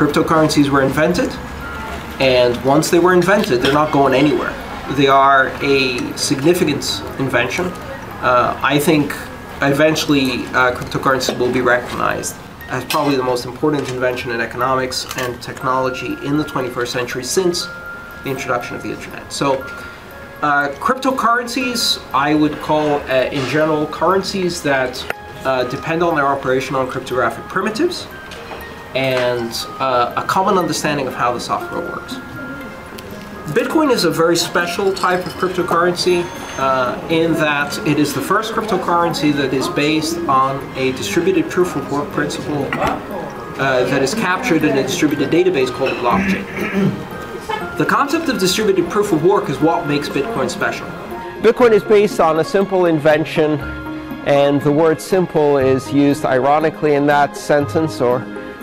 Cryptocurrencies were invented, and once they were invented, they're not going anywhere. They are a significant invention. I think eventually cryptocurrency will be recognized as probably the most important invention in economics and technology in the 21st century since the introduction of the internet. So cryptocurrencies I would call in general currencies that depend on their operation on cryptographic primitives and a common understanding of how the software works. Bitcoin is a very special type of cryptocurrency in that it is the first cryptocurrency that is based on a distributed proof of work principle that is captured in a distributed database called a blockchain. The concept of distributed proof of work is what makes Bitcoin special. Bitcoin is based on a simple invention, and the word simple is used ironically in that sentence, or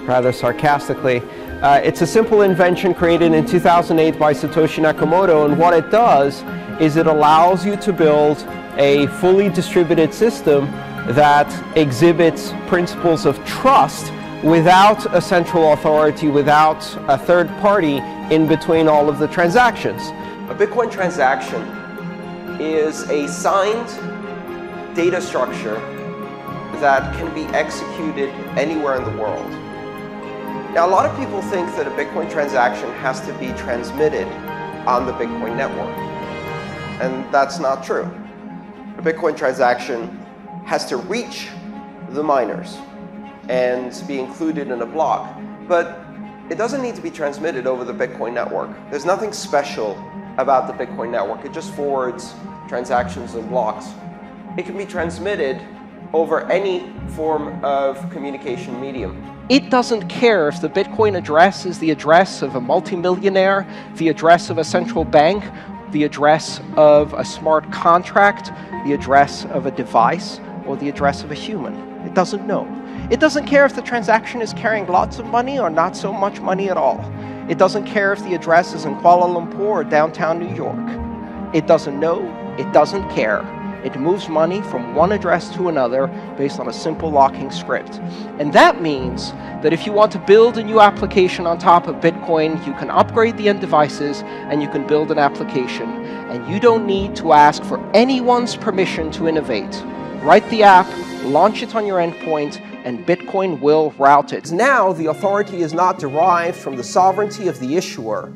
rather sarcastically. It's a simple invention created in 2008 by Satoshi Nakamoto, and what it does is it allows you to build a fully distributed system that exhibits principles of trust without a central authority, without a third party in between all of the transactions. A Bitcoin transaction is a signed data structure that can be executed anywhere in the world. Now, a lot of people think that a Bitcoin transaction has to be transmitted on the Bitcoin network, and that's not true. A Bitcoin transaction has to reach the miners and be included in a block, but it doesn't need to be transmitted over the Bitcoin network. There's nothing special about the Bitcoin network. It just forwards transactions and blocks. It can be transmitted over any form of communication medium. It doesn't care if the Bitcoin address is the address of a multimillionaire, the address of a central bank, the address of a smart contract, the address of a device, or the address of a human. It doesn't know. It doesn't care if the transaction is carrying lots of money or not so much money at all. It doesn't care if the address is in Kuala Lumpur or downtown New York. It doesn't know. It doesn't care. It moves money from one address to another based on a simple locking script. And that means that if you want to build a new application on top of Bitcoin, you can upgrade the end devices and you can build an application. And you don't need to ask for anyone's permission to innovate. Write the app, launch it on your endpoint, and Bitcoin will route it. Now, the authority is not derived from the sovereignty of the issuer,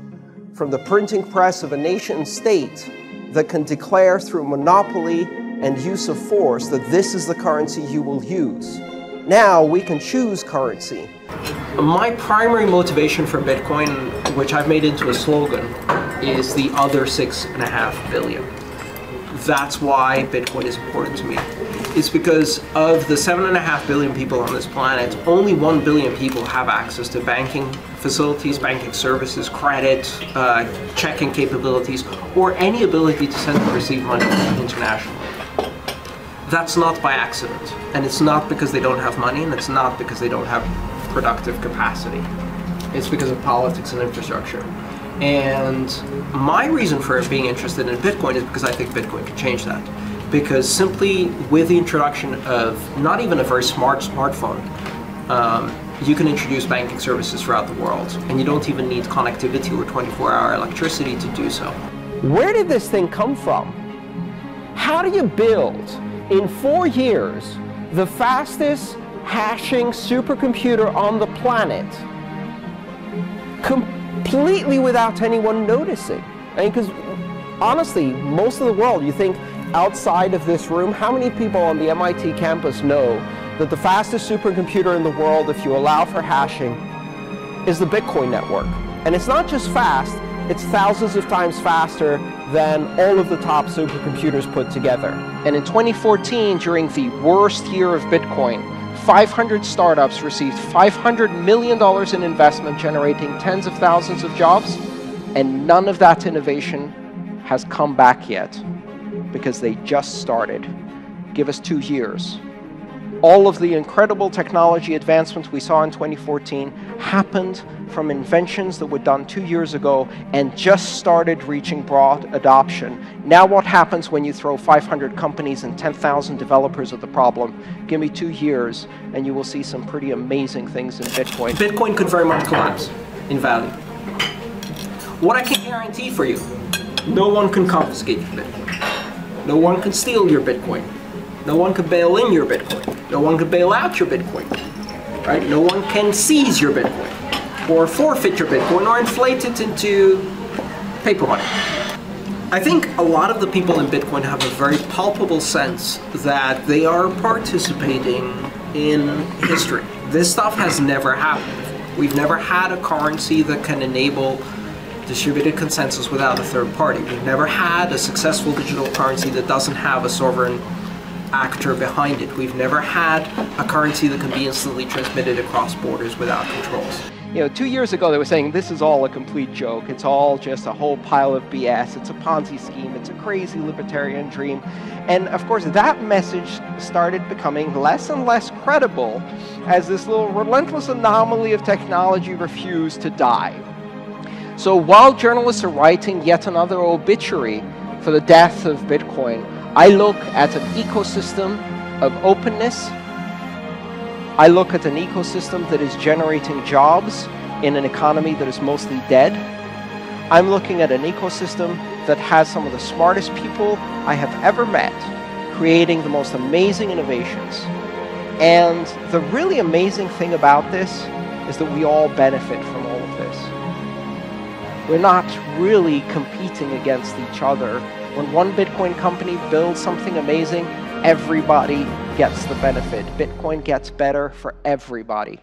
from the printing press of a nation state that can declare through monopoly and use of force that this is the currency you will use. Now we can choose currency. My primary motivation for Bitcoin, which I've made into a slogan, is the other 6.5 billion. That's why Bitcoin is important to me. It's because of the 7.5 billion people on this planet, only 1 billion people have access to banking facilities, banking services, credit, checking capabilities, or any ability to send and receive money internationally. That's not by accident, and it's not because they don't have money, and it's not because they don't have productive capacity. It's because of politics and infrastructure. And my reason for being interested in Bitcoin is because I think Bitcoin can change that. Because simply with the introduction of not even a very smart smartphone, you can introduce banking services throughout the world, and you don't even need connectivity or 24-hour electricity to do so. Where did this thing come from? How do you build, in 4 years, the fastest hashing supercomputer on the planet, completely without anyone noticing? I mean, because honestly, most of the world, you think outside of this room, how many people on the MIT campus know that the fastest supercomputer in the world, if you allow for hashing, is the Bitcoin network? And it's not just fast, it's thousands of times faster than all of the top supercomputers put together. And in 2014, during the worst year of Bitcoin, 500 startups received $500 million in investment, generating tens of thousands of jobs, and none of that innovation has come back yet, because they just started. Give us 2 years. All of the incredible technology advancements we saw in 2014 happened from inventions that were done 2 years ago and just started reaching broad adoption. Now what happens when you throw 500 companies and 10,000 developers at the problem? Give me 2 years and you will see some pretty amazing things in Bitcoin. Bitcoin could very much collapse in value. What I can guarantee for you, no one can confiscate your Bitcoin. No one can steal your Bitcoin. No one could bail in your Bitcoin. No one could bail out your Bitcoin. Right? No one can seize your Bitcoin or forfeit your Bitcoin or inflate it into paper money. I think a lot of the people in Bitcoin have a very palpable sense that they are participating in history. This stuff has never happened before. We've never had a currency that can enable distributed consensus without a third party. We've never had a successful digital currency that doesn't have a sovereign actor behind it. We've never had a currency that can be instantly transmitted across borders without controls. You know, 2 years ago they were saying this is all a complete joke. It's all just a whole pile of BS. It's a Ponzi scheme. It's a crazy libertarian dream. And of course that message started becoming less and less credible as this little relentless anomaly of technology refused to die. So while journalists are writing yet another obituary for the death of Bitcoin, I look at an ecosystem of openness. I look at an ecosystem that is generating jobs in an economy that is mostly dead. I'm looking at an ecosystem that has some of the smartest people I have ever met, creating the most amazing innovations. And the really amazing thing about this is that we all benefit from all of this. We're not really competing against each other. When one Bitcoin company builds something amazing, everybody gets the benefit. Bitcoin gets better for everybody.